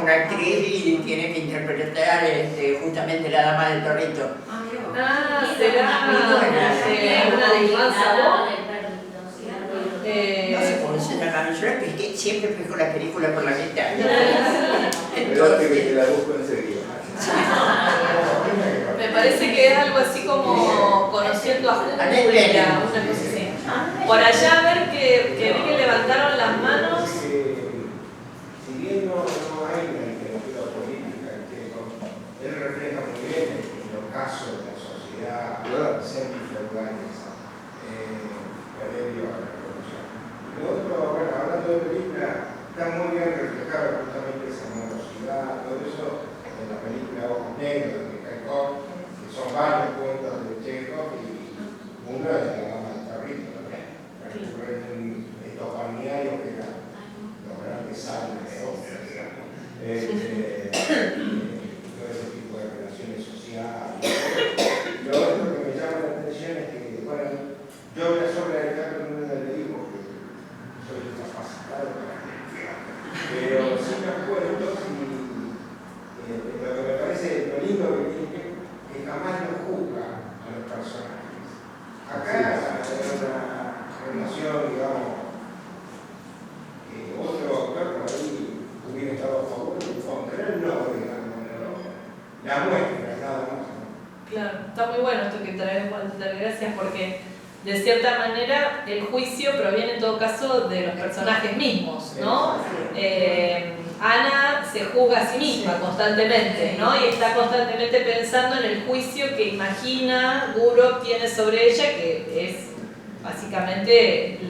una actriz y tiene que interpretar justamente la dama del perrito. Será una de Iván Sabó. No sé cómo se llama, yo siempre pesco la película por la mitad. Entonces, que la busco enseguida. Me parece que es algo así como Conociendo a Julia, una cosa así. Por allá, a ver que vi que levantaron las manos. Si bien no hay una literatura política, él refleja muy bien los casos de la sociedad semifeudales previo a la revolución. Lo otro, bueno, hablando de película, está muy bien reflejada justamente esa morosidad, todo eso en la película Ojos Negros de Chekhov, que son varios cuentos de Chekhov y uno es la dama del perrito también. Recurren estos balnearios que eran los grandes sabios de ópera, todo ese tipo de relaciones sociales. Lo otro que me llama la atención es que, bueno, yo las obras de teatro no las leí porque soy incapacitado para estudiar, pero sí me acuerdo y lo que me parece lo lindo que tiene que jamás no juzga a los personajes. Acá hay una relación, digamos, otro autor por ahí hubiera estado a favor y en contra, no, digamos, la muestra, nada más. Claro, está muy bueno esto que traes, Walter, gracias, porque de cierta manera el juicio proviene en todo caso de los personajes mismos, ¿no? Ana se juzga a sí misma constantemente, ¿no? Y está constantemente pensando en el juicio que imagina Gurov tiene sobre ella, que es básicamente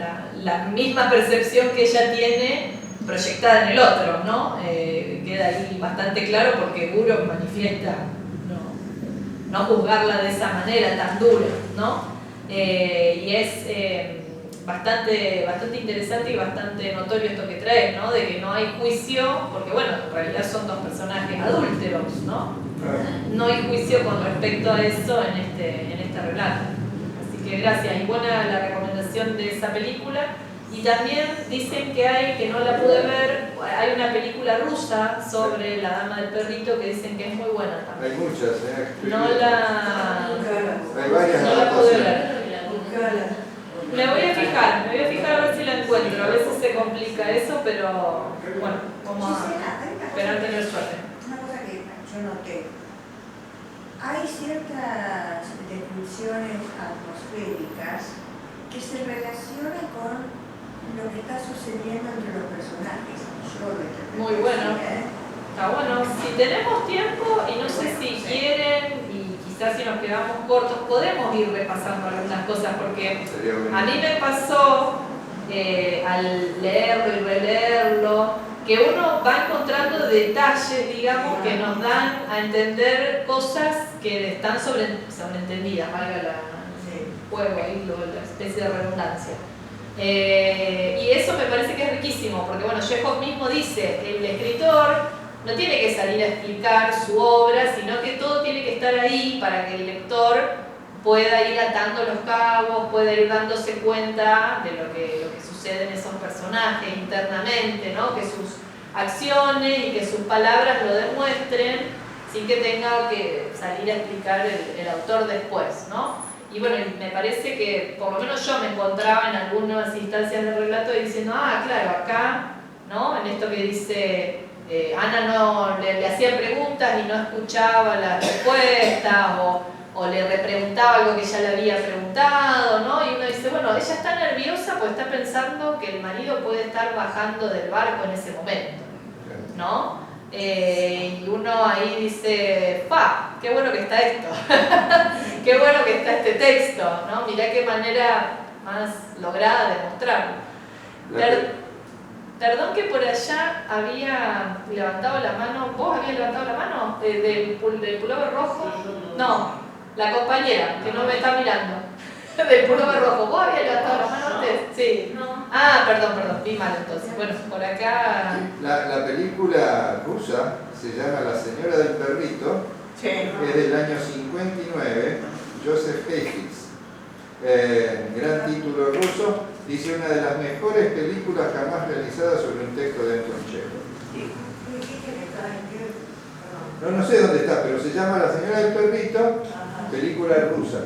la misma percepción que ella tiene proyectada en el otro, ¿no? Queda ahí bastante claro porque Gurov manifiesta no juzgarla de esa manera tan dura, ¿no? Y es bastante interesante y bastante notorio esto que traes, ¿no? De que no hay juicio, porque bueno, en realidad son dos personajes adúlteros, ¿no? No hay juicio con respecto a eso en este relato. Así que gracias, y buena la recomendación de esa película. Y también dicen que no la pude ver, hay una película rusa sobre la dama del perrito que dicen que es muy buena también. Hay muchas, Hay varias no la pude ver. Me voy a fijar a ver si la encuentro, a veces se complica eso, pero bueno, vamos a esperar tener suerte. Una cosa que yo noté, hay ciertas descripciones atmosféricas que se relacionan con lo que está sucediendo entre los personajes. Muy bueno. Está bueno. Si tenemos tiempo y no sé si quieren y quizás si nos quedamos cortos podemos ir repasando algunas cosas porque a mí me pasó al leerlo y releerlo que uno va encontrando detalles, digamos, que nos dan a entender cosas que están sobreentendidas, valga el juego ahí, la especie de redundancia. Y eso me parece que es riquísimo, porque bueno, Chekhov mismo dice, el escritor no tiene que salir a explicar su obra, sino que todo tiene que estar ahí para que el lector pueda ir atando los cabos, pueda ir dándose cuenta de lo que sucede en esos personajes internamente, ¿no? Que sus acciones y que sus palabras lo demuestren sin que tenga que salir a explicar el autor después, ¿no? Y bueno, me parece que por lo menos yo me encontraba en algunas instancias del relato diciendo, claro, acá, ¿no? En esto que dice, Ana no le hacía preguntas y no escuchaba las respuestas o le repreguntaba algo que ya le había preguntado, ¿no? Y uno dice, bueno, ella está nerviosa porque está pensando que el marido puede estar bajando del barco en ese momento, ¿no? Y uno ahí dice, qué bueno que está esto, qué bueno que está este texto, ¿no? Mirá qué manera más lograda de mostrarlo. Perdón que por allá había levantado la mano, ¿vos habías levantado la mano del pullover rojo? No, la compañera, que no me está mirando, del pullover rojo. ¿Vos habías levantado la mano antes? Sí. No. Perdón, vi mal entonces. Bueno, por acá... La película rusa se llama La señora del perrito, Sí. es del año 59, Joseph Heifetz. Gran título ruso, dice una de las mejores películas jamás realizadas sobre un texto de Anton Chekhov. no sé dónde está, pero se llama La señora del perrito, película rusa.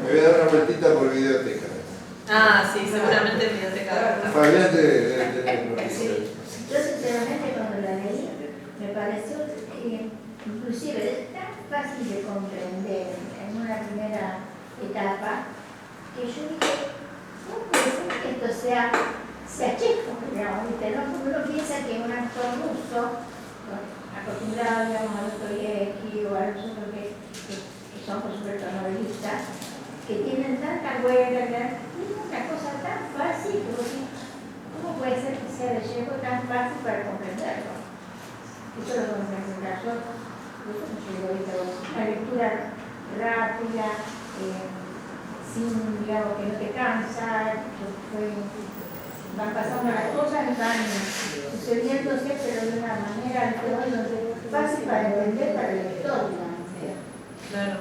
Me voy a dar una vueltita por videoteca. Ah, sí, seguramente en biblioteca. Fabián debe tener noticias. Yo sinceramente cuando la leí me pareció inclusive es tan fácil de comprender en una primera etapa que yo dije, ¿cómo puede ser que esto sea checo? Digamos, ¿viste? ¿No? Porque uno piensa que un actor ruso, acostumbrado digamos, a Dostoyevsky o a los otros que son por supuesto novelistas, que tienen tanta huella, una cosa tan fácil que vos decís, ¿cómo puede ser que sea de Checo tan fácil para comprenderlo? Eso es lo que me encantó. Una lectura rápida, sin, digamos, que no te cansa, van pasando las cosas y van sucediéndose, pero de una manera fácil para entender para el lector. Claro.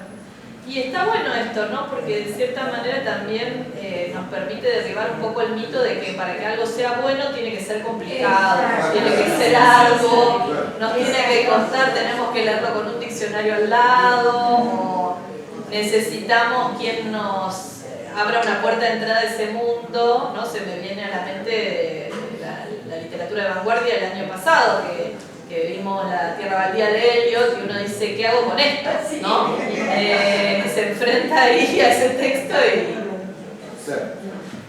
Y está bueno esto, ¿no? Porque de cierta manera también nos permite derribar un poco el mito de que para que algo sea bueno tiene que ser complicado, tiene que ser algo, nos tiene que costar, tenemos que leerlo con un diccionario al lado, o necesitamos quien nos abra una puerta de entrada a ese mundo, ¿no? Se me viene a la mente la literatura de vanguardia del año pasado, que vimos La Tierra Baldía de Eliot y uno dice, ¿qué hago con esto? ¿No? Se enfrenta ahí a ese texto y...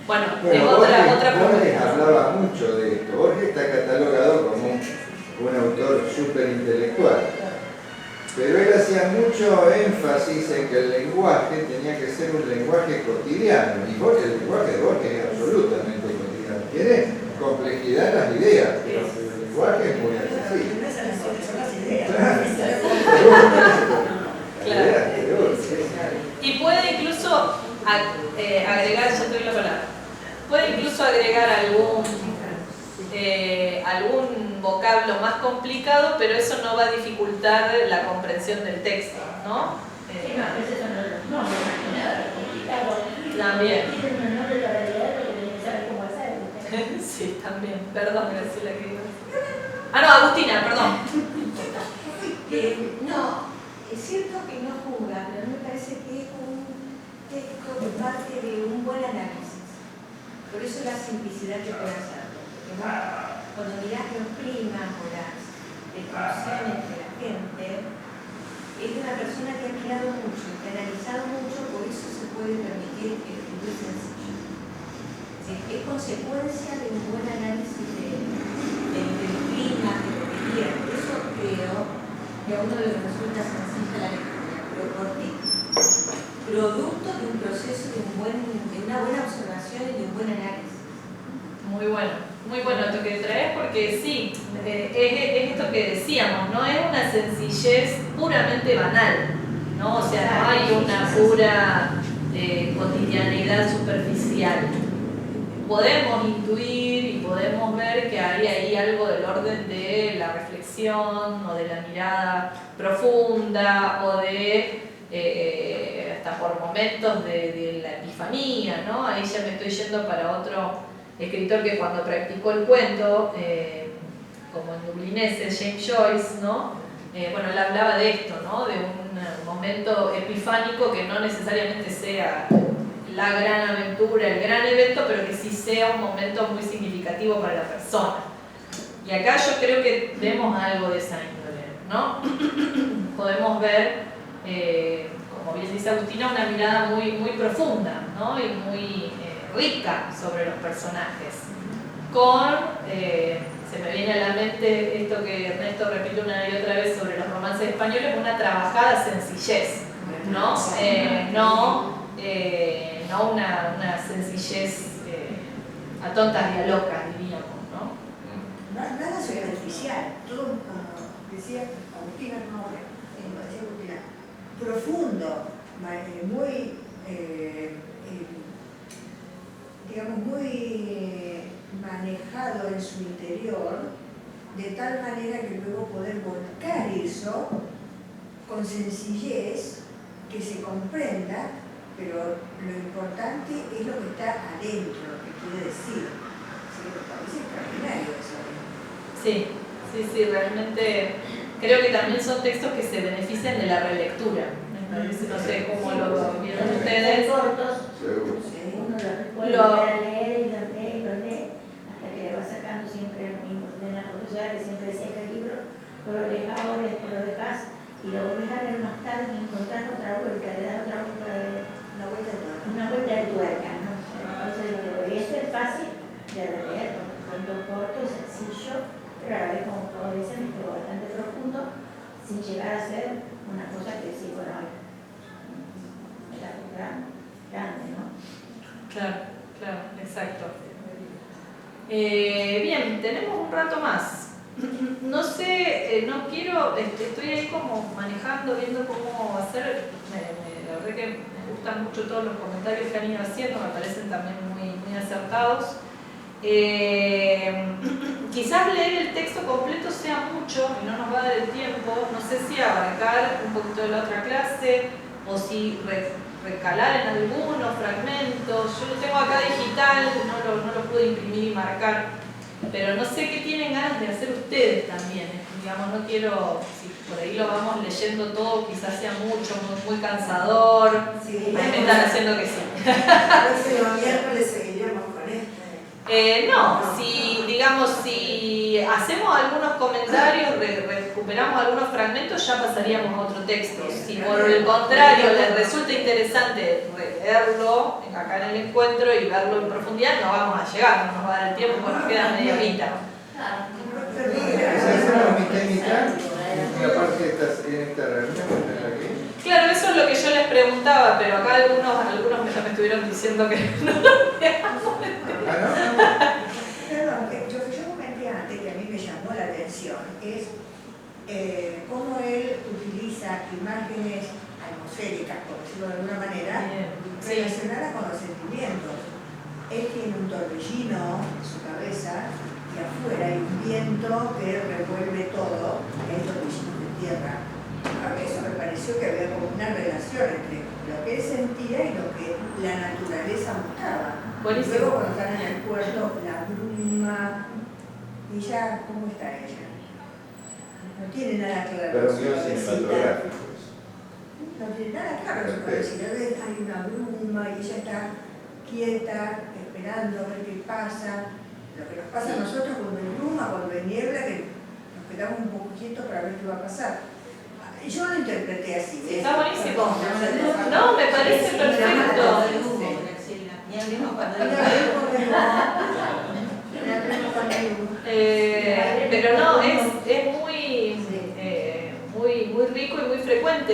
Bueno, tengo otra Borges pregunta. hablaba mucho de esto. Borges está catalogado como un autor súper intelectual. Pero él hacía mucho énfasis en que el lenguaje tenía que ser un lenguaje cotidiano. Y el lenguaje de Borges es absolutamente cotidiano. Tiene complejidad en las ideas, pero el lenguaje es muy accesible. Claro. Y puede incluso agregar, yo te doy la palabra, puede incluso agregar algún vocablo más complicado, pero eso no va a dificultar la comprensión del texto, ¿no? Sí, no, eso no me imaginaba complicado. También. Tienen un nombre para leer porque no saben cómo hacerlo. Sí, también. Perdón, Graciela, que iba. Ah, no, Agustina, perdón. No, es cierto que no juzga, pero me parece que es un texto que parte de un buen análisis. Por eso la simplicidad que puede hacerlo. Cuando mirás los climas o las descripciones de la gente, es de una persona que ha mirado mucho, que ha analizado mucho, por eso se puede permitir escribir sencillo. Es consecuencia de un buen análisis del clima, de lo que quiera. Por eso creo que a uno le resulta sencilla la lectura, pero ¿por qué? Producto de un proceso, de una buena observación y de un buen análisis. Muy bueno esto que traes, porque sí, es esto que decíamos, no es una sencillez puramente banal, ¿no? O sea, no hay una pura cotidianidad superficial. Podemos intuir y podemos ver que hay ahí algo del orden de la reflexión o de la mirada profunda o de hasta por momentos de la epifanía, ¿no? Ahí ya me estoy yendo para otro escritor que cuando practicó el cuento, como en Dublineses, James Joyce, ¿no? Bueno, él hablaba de esto, ¿no? De un momento epifánico que no necesariamente sea la gran aventura, el gran evento, pero que sí sea un momento muy significativo para la persona. Y acá yo creo que vemos algo de esa índole, ¿no? Podemos ver, como bien dice Agustina, una mirada muy, muy profunda, ¿no? Y muy rica sobre los personajes. Se me viene a la mente esto que Ernesto repite una y otra vez sobre los romances españoles, una trabajada sencillez, ¿no? No una sencillez a tontas y a locas, diríamos, ¿no? Nada superficial, todo, como decía Agustina, profundo, muy, digamos, muy manejado en su interior, de tal manera que luego poder volcar eso con sencillez, que se comprenda, pero lo importante es lo que está adentro, lo que quiere decir. Así que me parece extraordinario eso. Sí, realmente Creo que también son textos que se benefician de la relectura. No sé cómo lo vieron ustedes. Cortos, Seguro. uno los recuerda a leer y los lee, hasta que le va sacando siempre lo mismo. De la profesora que siempre decía que el libro lo lees ahora, después lo dejas y lo volvés a leer más tarde y encontrás otra vuelta, le das otra vuelta una vuelta de tuerca, ¿no? Entonces, y esto es fácil de leer, porque son dos cortos, sencillo, pero a la vez, como todos dicen, es bastante profundo, sin llegar a ser una cosa que sí, bueno, era grande, ¿no? Claro, exacto. Bien, tenemos un rato más. No sé, no quiero, estoy ahí como manejando, viendo cómo hacer. La verdad que me gustan mucho todos los comentarios que han ido haciendo, me parecen también muy acertados. Quizás leer el texto completo sea mucho y no nos va a dar el tiempo. No sé si abarcar un poquito de la otra clase o si recalar en algunos fragmentos. Yo lo tengo acá digital, no lo pude imprimir y marcar, pero no sé qué tienen ganas de hacer ustedes también. Digamos, no quiero, si por ahí lo vamos leyendo todo, quizás sea mucho, muy cansador. Sí, Me están haciendo que sí. Los miércoles seguiríamos con si hacemos algunos comentarios, recuperamos algunos fragmentos, ya pasaríamos a otro texto. Si por el contrario les resulta interesante leerlo acá en el encuentro y verlo en profundidad, no vamos a llegar, no nos va a dar el tiempo porque nos queda media horita. ¿Se hacemos mitad y mitad? Una parte de esta reunión en la que... Claro, eso es lo que yo les preguntaba, pero acá algunos ya me estuvieron diciendo que no lo veamos. Perdón, yo comenté antes que a mí me llamó la atención es cómo él utiliza imágenes atmosféricas, por decirlo de alguna manera, relacionadas con los sentimientos. Él tiene un torbellino en su cabeza y afuera hay un viento que revuelve todo, y hay torbellinos de tierra. A mí eso me pareció que había como una relación entre lo que él sentía y lo que la naturaleza mostraba. Buenísimo. Luego cuando están en el puerto, la bruma, y ya, ¿cómo está ella? No tiene nada claro. Pero su guión cabecita. cinematográfico. No tiene nada claro su cabecita. Hay una bruma y ella está quieta, esperando a ver qué pasa. Lo que nos pasa a nosotros cuando hay bruma, cuando hay niebla, que nos quedamos un poquito para ver qué va a pasar. Yo lo interpreté así. Está buenísimo. No, me parece perfecto. Pero no, es muy rico y muy frecuente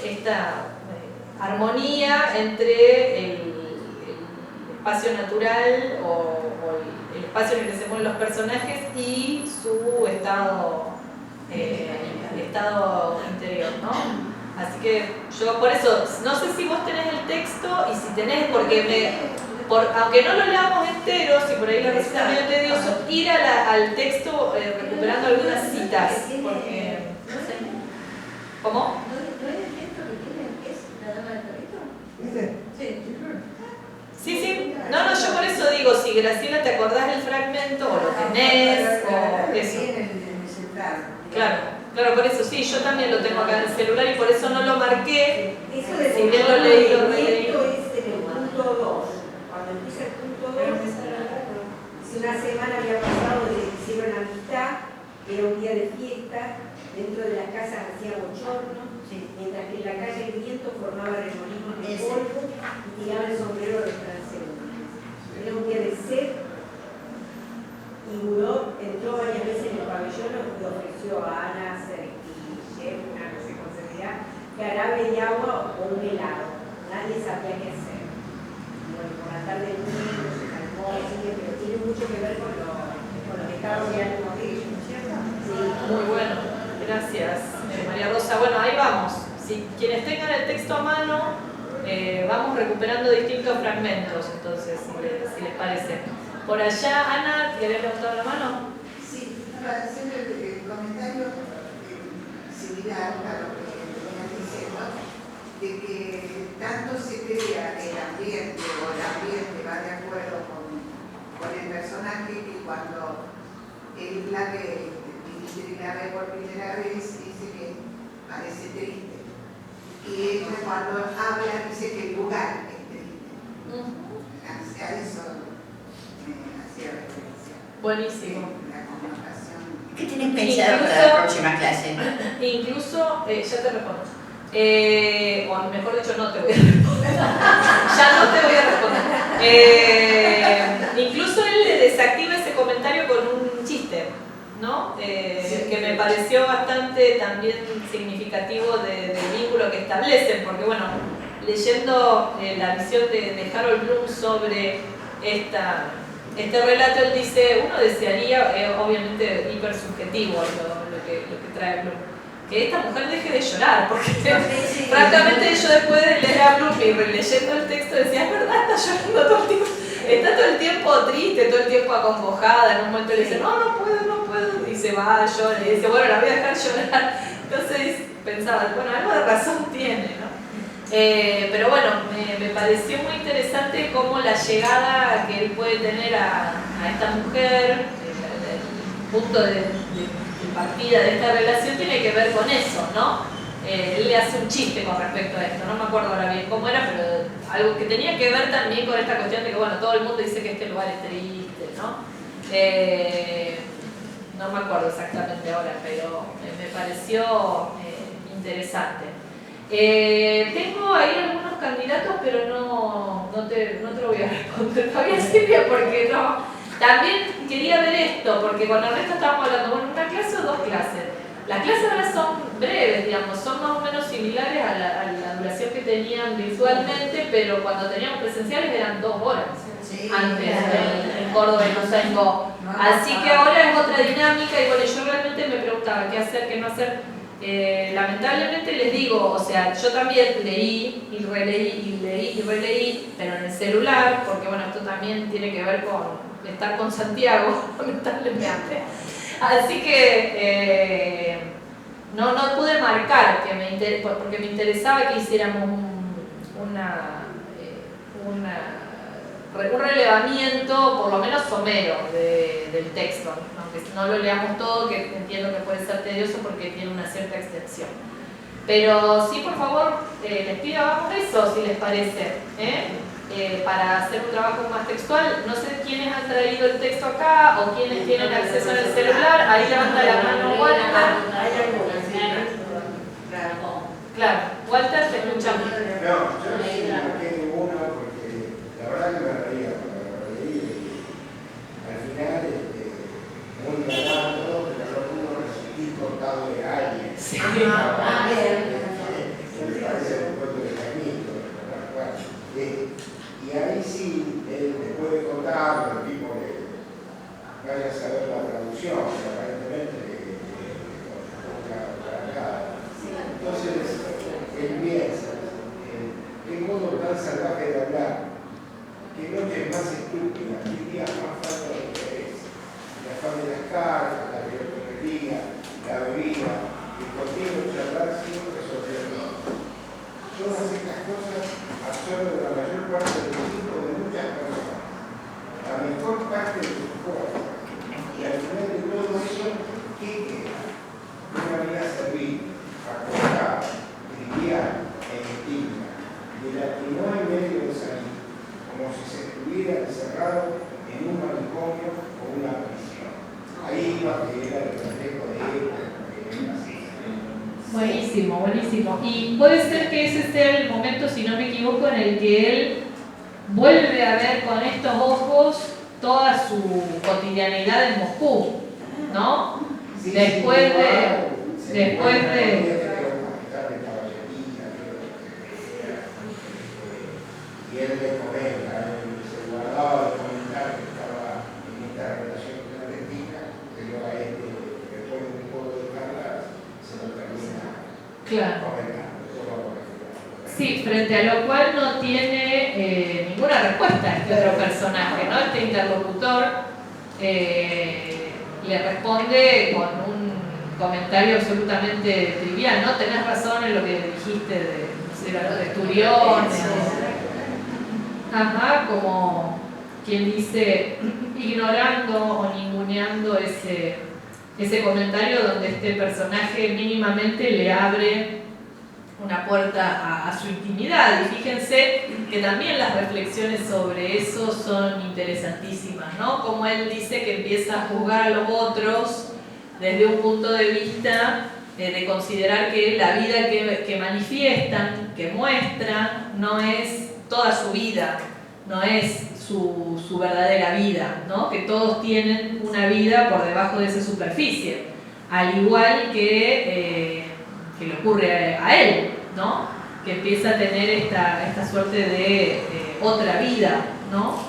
esta armonía entre el espacio natural o el espacio en el que se mueven los personajes y su estado interior, ¿no? Así que yo por eso, no sé si vos tenés el texto y si tenés, porque aunque no lo leamos entero, si por ahí le resulta medio tedioso, ir al texto recuperando algunas citas, porque, no sé. ¿Cómo? ¿No es el texto que tiene que es la dama del torito? Sí. No, yo por eso digo, si Graciela te acordás del fragmento o lo tenés, o eso. Claro, por eso sí, yo también lo tengo acá en el celular y por eso no lo marqué. Eso de Si bien lo leí, lo releí. es en el punto 2. Cuando empieza el punto 2, si una semana había pasado desde que hicieron la amistad, era un día de fiesta, dentro de las casas hacía bochorno, mientras que en la calle el viento formaba remolinos de polvo y tiraba el sombrero a los transeúntes. Era un día de sed y Goulot entró varias veces en el pabellón y ofreció a Ana una no sé cómo se dirá, jarabe de agua o un helado. Nadie sabía qué hacer. Bueno, por la tarde el niño se calmó, pero tiene mucho que ver con los estados de ánimo de ellos, ¿no es cierto? Sí. Muy bueno, gracias María Rosa. Bueno, ahí vamos. Si quienes tengan el texto a mano, vamos recuperando distintos fragmentos, entonces, si les parece. Por allá, Ana, ¿te había levantado la mano? Sí, para hacer el comentario similar a lo que venían diciendo, de que tanto se crea el ambiente o el ambiente va de acuerdo con el personaje que cuando él la ve si la ve por primera vez dice que parece triste. Y ella cuando habla dice que el lugar es triste. A eso me hacía referencia. Buenísimo. La connotación. ¿Qué tienes pensado para la próxima clase? Incluso, ya te respondo. O mejor dicho, no te voy a responder. Ya no te voy a responder. Incluso él le desactiva ese comentario con un chiste, ¿no? Que me pareció bastante también significativo del vínculo que establecen, porque bueno, leyendo la visión de Harold Bloom sobre este relato, él dice, uno desearía, obviamente hipersubjetivo lo que trae Bloom, que esta mujer deje de llorar, porque francamente yo después de leer a Bloom y releyendo el texto decía, es verdad, está llorando todo el tiempo, está todo el tiempo triste, todo el tiempo acongojada, en un momento le dice, no puedo, y se va, llora, y dice, bueno, la voy a dejar llorar. Entonces pensaba, bueno, algo de razón tiene, ¿no? Pero bueno, me pareció muy interesante cómo la llegada que él puede tener a esta mujer, el punto de partida de esta relación tiene que ver con eso, ¿no? Él le hace un chiste con respecto a esto, no me acuerdo ahora bien cómo era, pero algo que tenía que ver también con esta cuestión de que, bueno, todo el mundo dice que este lugar es triste, ¿no? No me acuerdo exactamente ahora, pero me pareció interesante. Tengo ahí algunos candidatos, pero no te lo voy a responder todavía, Silvia, porque no. También quería ver esto, porque con Ernesto estábamos hablando, bueno, ¿una clase o dos clases? Las clases ahora son breves, digamos, son más o menos similares a la duración que tenían virtualmente, pero cuando teníamos presenciales eran 2 horas. Sí, Antes claro. en Córdoba y Ituzaingó. Así que ahora es otra dinámica y bueno, yo realmente me preguntaba qué hacer, qué no hacer. Lamentablemente les digo, o sea, yo también leí y releí, pero en el celular, porque bueno, esto también tiene que ver con estar con Santiago, lamentablemente. Así que no pude marcar, porque me interesaba que hiciéramos un relevamiento, por lo menos somero, del texto, aunque no lo leamos todo, que entiendo que puede ser tedioso porque tiene una cierta extensión. Pero sí, por favor, les pido hagamos eso, si les parece, para hacer un trabajo más textual. No sé quiénes han traído el texto acá o quiénes tienen acceso en el celular. Ahí levanta la mano Walter. Claro, Walter, te escuchamos. No, yo sí marqué uno porque la verdad que me reía cuando lo leí. Al final, muy ganado, pero no pudo resistir cortado de alguien. Sí. Me parece un poco de cañito, y ahí sí, después de contarlo, el tipo vaya a saber la traducción, aparentemente, entonces, él piensa, qué modo tan salvaje de hablar, qué noches más estúpidas, qué días más falta de interés, la fama de las cartas, la biblioteca, la bebida, el continuo charlar siempre sobre el mundo. Todas estas cosas absorben la mayor parte del tiempo de muchas personas, la mejor parte de sus fuerzas, y al final de todo eso, ¿qué queda? Una vida servil, acostada, trivial e indigna, de la que no hay medio de salir, como si se estuviera encerrado en un manicomio o una prisión. Ahí iba que era el reflejo de él, que era así. Buenísimo, buenísimo. Y puede ser que ese sea el momento, si no me equivoco, en el que él vuelve a ver con estos ojos toda su cotidianidad en Moscú, ¿no? Sí, Después sí, de y él le comenta, se guardaba de comentar que estaba en esta relación clandestina, pero a después de un poco de hablar, se lo termina comentando. Sí, frente a lo cual no tiene ninguna respuesta este otro personaje, ¿no? Este interlocutor le responde con un comentario absolutamente trivial, ¿no? Tenés razón en lo que dijiste de Turión. Ajá, como quien dice, ignorando o ninguneando ese ese comentario donde este personaje mínimamente le abre una puerta a su intimidad. Y fíjense que también las reflexiones sobre eso son interesantísimas, ¿no? Como él dice que empieza a juzgar a los otros desde un punto de vista de considerar que la vida que manifiestan, que muestran, no es toda su vida, no es su verdadera vida, ¿no? Que todos tienen una vida por debajo de esa superficie, al igual que le ocurre a él, ¿no? Que empieza a tener esta suerte de otra vida, ¿no?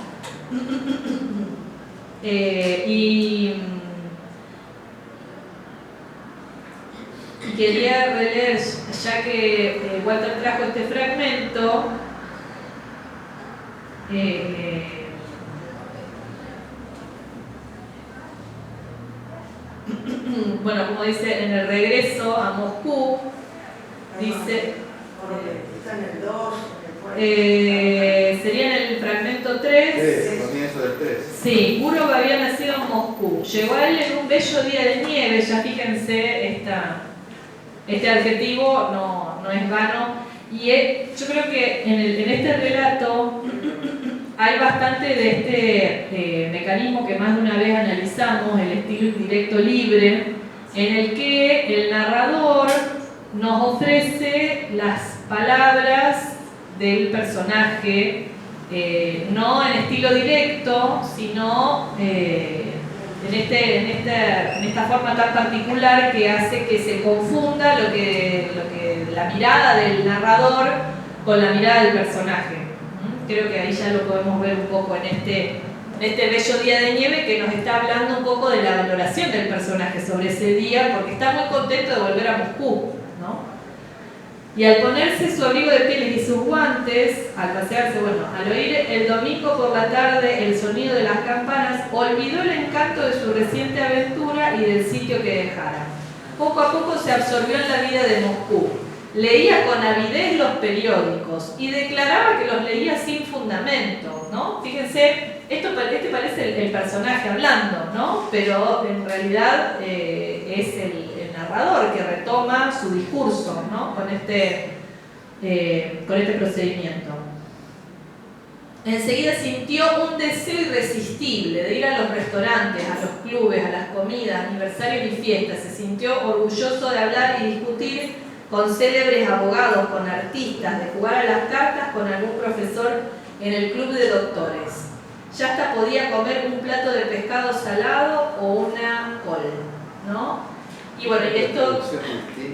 Y quería releer, ya que Walter trajo este fragmento, bueno, como dice, en el regreso a Moscú, dice, Está en el 2, en el 4. sería en el fragmento 3. Comienzo del 3. Sí, Gurov había nacido en Moscú. Llegó a él en un bello día de nieve, ya fíjense, este adjetivo no es vano. Y yo creo que en este relato hay bastante de este mecanismo que más de una vez analizamos, el estilo indirecto libre, en el que el narrador nos ofrece las palabras del personaje, no en estilo directo, sino en esta forma tan particular que hace que se confunda lo que la mirada del narrador con la mirada del personaje. Creo que ahí ya lo podemos ver un poco en este bello día de nieve, que nos está hablando un poco de la valoración del personaje sobre ese día, porque está muy contento de volver a Moscú, ¿no? Y al ponerse su abrigo de pieles y sus guantes, al pasearse, bueno, al oír el domingo por la tarde el sonido de las campanas, olvidó el encanto de su reciente aventura y del sitio que dejara. Poco a poco se absorbió en la vida de Moscú. Leía con avidez los periódicos y declaraba que los leía sin fundamento, ¿no? Fíjense, este parece el personaje hablando, ¿no? Pero en realidad es el narrador que retoma su discurso, ¿no? Con este procedimiento. Enseguida sintió un deseo irresistible de ir a los restaurantes, a los clubes, a las comidas, aniversarios y fiestas. Se sintió orgulloso de hablar y discutir con célebres abogados, con artistas, de jugar a las cartas con algún profesor en el club de doctores. Ya hasta podía comer un plato de pescado salado o una col, ¿no? Y bueno, y esto,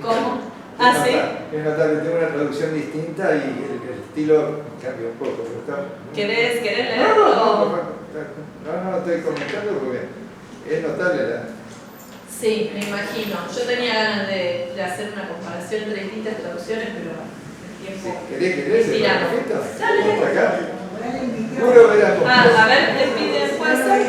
¿cómo? Ah, sí. Es notable, tengo una traducción distinta y el estilo cambia un poco. ¿Querés leerlo? No, estoy comentando porque es notable la... Sí, me imagino. Yo tenía ganas de hacer una comparación entre distintas traducciones, pero el tiempo... ¿Querés que lees el manifiesto? Dale. Acá. Juro ver a Ah, a ver, te piden, ¿puede ser?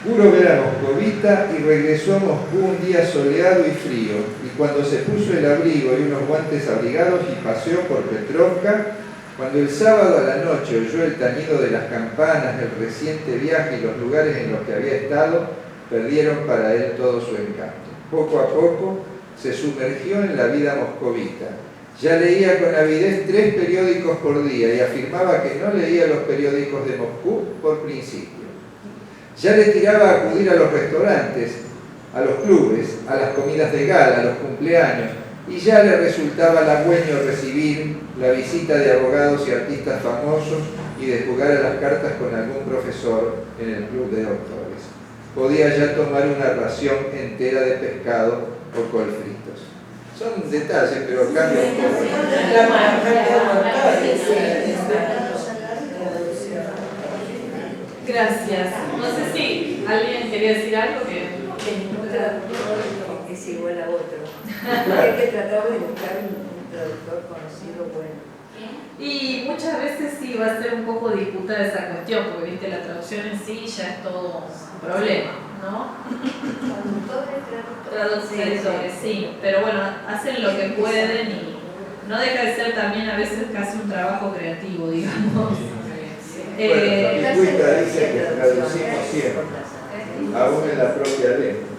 Gurov era moscovita y regresó a Moscú un día soleado y frío, y cuando se puso el abrigo y unos guantes abrigados y paseó por Petrovka, cuando el sábado a la noche oyó el tañido de las campanas, el reciente viaje y los lugares en los que había estado, perdieron para él todo su encanto. Poco a poco se sumergió en la vida moscovita. Ya leía con avidez 3 periódicos por día y afirmaba que no leía los periódicos de Moscú por principio. Ya le tiraba a acudir a los restaurantes, a los clubes, a las comidas de gala, a los cumpleaños, y ya le resultaba halagüeño recibir la visita de abogados y artistas famosos y de jugar a las cartas con algún profesor en el club de doctores. Podía ya tomar una ración entera de pescado o col fritos. Son detalles, pero cambian un poco. Gracias. No sé si alguien quería decir algo que ningún traductor es igual a otro. Hay que tratar de buscar un traductor conocido bueno. Y muchas veces sí va a ser un poco disputada esa cuestión, porque viste, la traducción en sí ya es todo un problema, ¿no? Traductores, sí, pero bueno, hacen lo que pueden y no deja de ser también a veces casi un trabajo creativo, digamos. Bueno, Lingüista dice que traducimos siempre, aún en la propia lengua.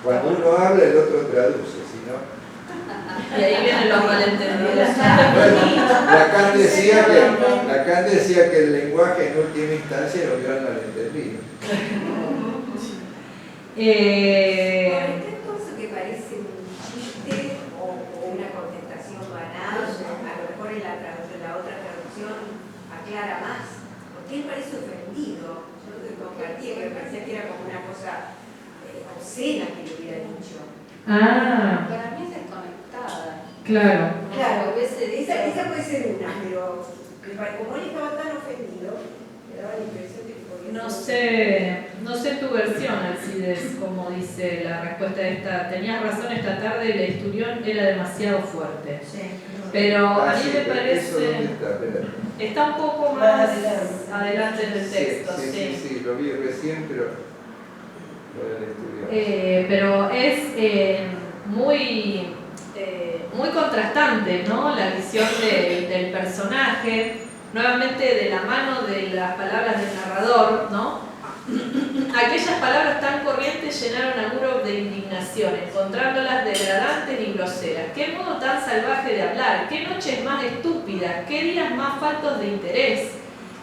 Cuando uno habla, el otro traduce, si no... Y ahí vienen los malentendidos. Bueno, Lacan decía que el lenguaje en última instancia era un gran malentendido. Este cosa que parece un chiste o una contestación banal, a lo mejor en la otra traducción aclara más, porque él parece ofendido. Yo te compartía que me parecía que era como una cosa obscena que le hubiera dicho. Ah, Para mí es desconectada. claro. Claro, esa puede ser una, pero como él estaba tan ofendido, me daba la impresión de que podía No sé tu versión, Alcides, como dice la respuesta de esta. Tenías razón, esta tarde el esturión era demasiado fuerte. Pero a mí me parece... Está un poco más adelante en el texto, Sí, lo vi recién, pero lo del esturión. Pero es muy contrastante, ¿no? La visión del personaje, nuevamente de la mano de las palabras del narrador, ¿no? Aquellas palabras tan corrientes llenaron a Murov de indignación, encontrándolas degradantes y groseras. Qué modo tan salvaje de hablar, qué noches más estúpidas, qué días más faltos de interés.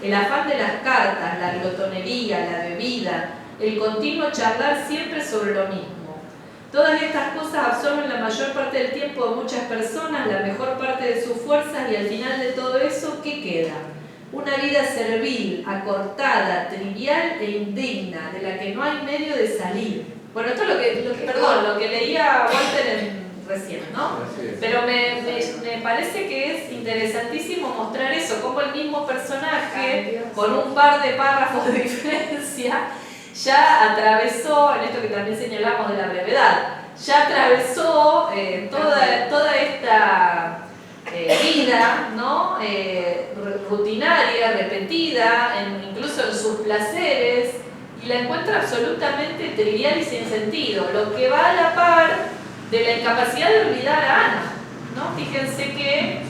El afán de las cartas, la glotonería, la bebida, el continuo charlar siempre sobre lo mismo. Todas estas cosas absorben la mayor parte del tiempo de muchas personas, la mejor parte de sus fuerzas, y al final de todo eso, ¿qué queda? Una vida servil, acortada, trivial e indigna, de la que no hay medio de salir. Bueno, esto es lo que leía Walter recién, ¿no? Pero me parece que es interesantísimo mostrar eso, cómo el mismo personaje, con un par de párrafos de diferencia, ya atravesó, en esto que también señalamos de la brevedad, ya atravesó toda esta vida, ¿no? Rutinaria, repetida, incluso en sus placeres, y la encuentra absolutamente trivial y sin sentido, lo que va a la par de la incapacidad de olvidar a Ana, ¿no? Fíjense que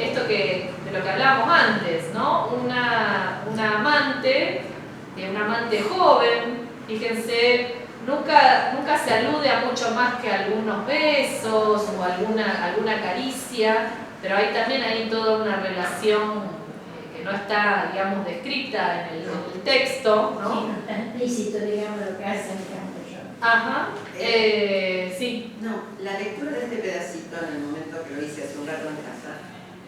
esto de lo que hablábamos antes, ¿no? Una amante joven, fíjense, nunca se alude a mucho más que algunos besos o alguna caricia, pero hay también toda una relación que no está, digamos, descrita en el texto, ¿no? Sí, explícito, digamos, lo que hace el campo yo. Ajá, sí. No, la lectura de este pedacito en el momento que lo hice hace un rato en casa,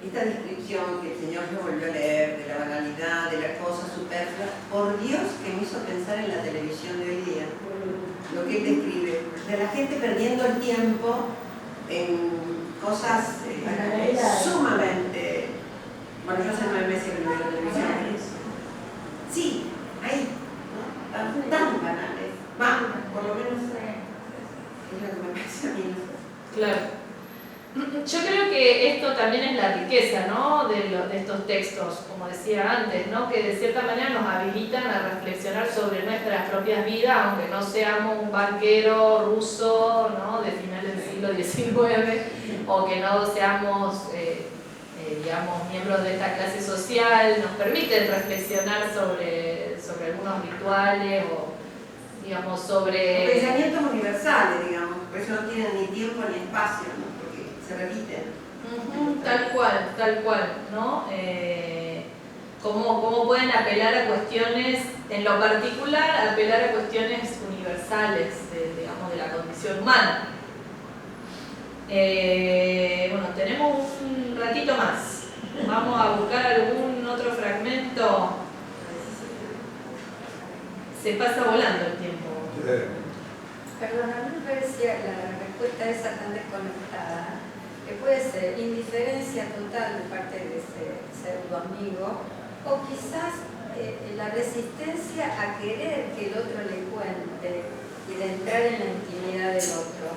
esta descripción que el Señor me volvió a leer de la banalidad, de las cosas superfluas, por Dios que me hizo pensar en la televisión de hoy día, lo que él describe, de la gente perdiendo el tiempo en cosas sumamente... Bueno, yo hace 9 meses que no veo televisión. Sí, ahí, ¿no? Tan banales, por lo menos es lo que me parece a mí. Claro. Yo creo que esto también es la riqueza, ¿no? de estos textos, como decía antes, ¿no? Que de cierta manera nos habilitan a reflexionar sobre nuestras propias vidas, aunque no seamos un banquero ruso, ¿no? De finales del siglo XIX, o que no seamos, digamos, miembros de esta clase social. Nos permiten reflexionar sobre algunos rituales o, digamos, sobre... Pensamientos universales, digamos, por eso no tienen ni tiempo ni espacio, ¿no? Se repiten. Tal cual, ¿no? Cómo pueden apelar a cuestiones, en lo particular, apelar a cuestiones universales, digamos, de la condición humana. Bueno, tenemos un ratito más. Vamos a buscar algún otro fragmento. Se pasa volando el tiempo. Perdón, a mí me parecía la respuesta esa tan desconectada, que puede ser indiferencia total de parte de ese pseudo amigo, o quizás la resistencia a querer que el otro le cuente y de entrar en la intimidad del otro.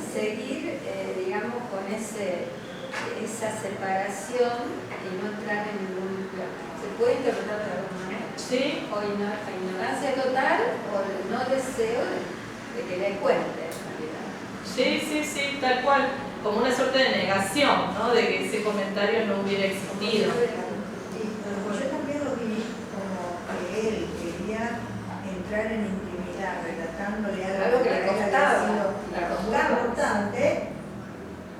Seguir, digamos, con esa separación y no entrar en ningún plan. ¿Se puede interpretar de alguna manera? Sí. O ignorancia total o el no deseo de que le cuente, en realidad. Sí, tal cual. Como una suerte de negación, ¿no? De que ese comentario no hubiera existido. Yo también lo entrar en intimidad, relatándole Algo que le ella había costaba, sido le costaba. importante,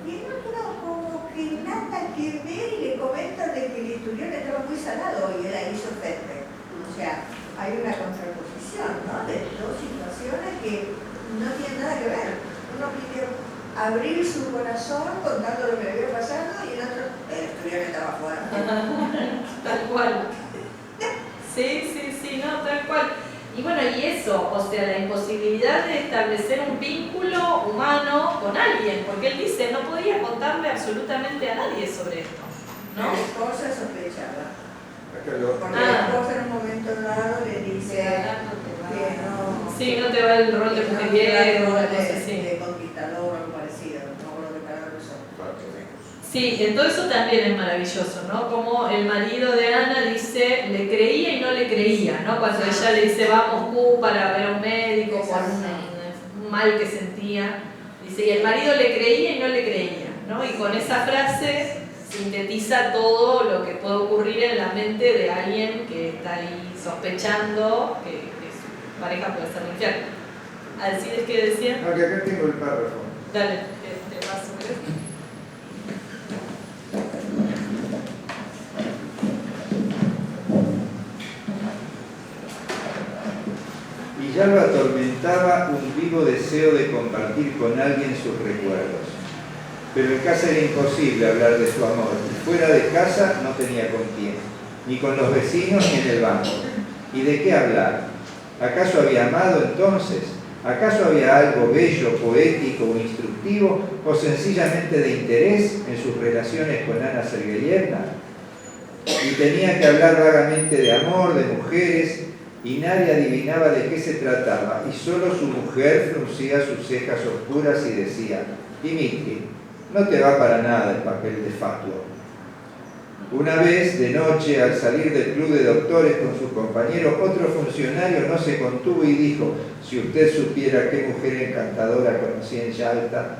y el otro como que nada que ver y le comentan de que el historial estaba muy salado y él ahí hizo perfecto. O sea, hay una contraposición, ¿no? De dos situaciones que no tienen nada que ver. Uno pidió abrir su corazón contando lo que le había pasado y el otro, el historial estaba fuera. Tal cual. Sí, no, tal cual. Y bueno, y eso, o sea, la imposibilidad de establecer un vínculo humano con alguien, porque él dice, no podía contarle absolutamente a nadie sobre esto, ¿no? La esposa sospechaba. Acá lo- Porque la esposa en un momento dado le dice que no. Sí, no te va el rol de que no mujeriego, te va una el rol cosa así. de conquistador o algo parecido, no lo que palabras son. Sí, entonces eso también es maravilloso, ¿no? Como el marido de Ana dice, le creía y no le creía, ¿no? Cuando ella le dice, va a Moscú para ver a un médico por un mal que sentía, dice, y el marido le creía y no le creía, ¿no? Y con esa frase sintetiza todo lo que puede ocurrir en la mente de alguien que está ahí sospechando que su pareja puede ser infiel. ¿Alcides qué decía? No, que acá tengo el párrafo. Dale, te paso. Y ya lo atormentaba un vivo deseo de compartir con alguien sus recuerdos. Pero en casa era imposible hablar de su amor, y fuera de casa no tenía con quién, ni con los vecinos ni en el banco. ¿Y de qué hablar? ¿Acaso había amado entonces? ¿Acaso había algo bello, poético o instructivo, o sencillamente de interés en sus relaciones con Ana Sergeyevna? Y tenía que hablar vagamente de amor, de mujeres, y nadie adivinaba de qué se trataba, y solo su mujer fruncía sus cejas oscuras y decía, Dimitri, no te va para nada el papel de fatuo. Una vez, de noche, al salir del club de doctores con sus compañeros, otro funcionario no se contuvo y dijo, si usted supiera qué mujer encantadora conocí en Yalta,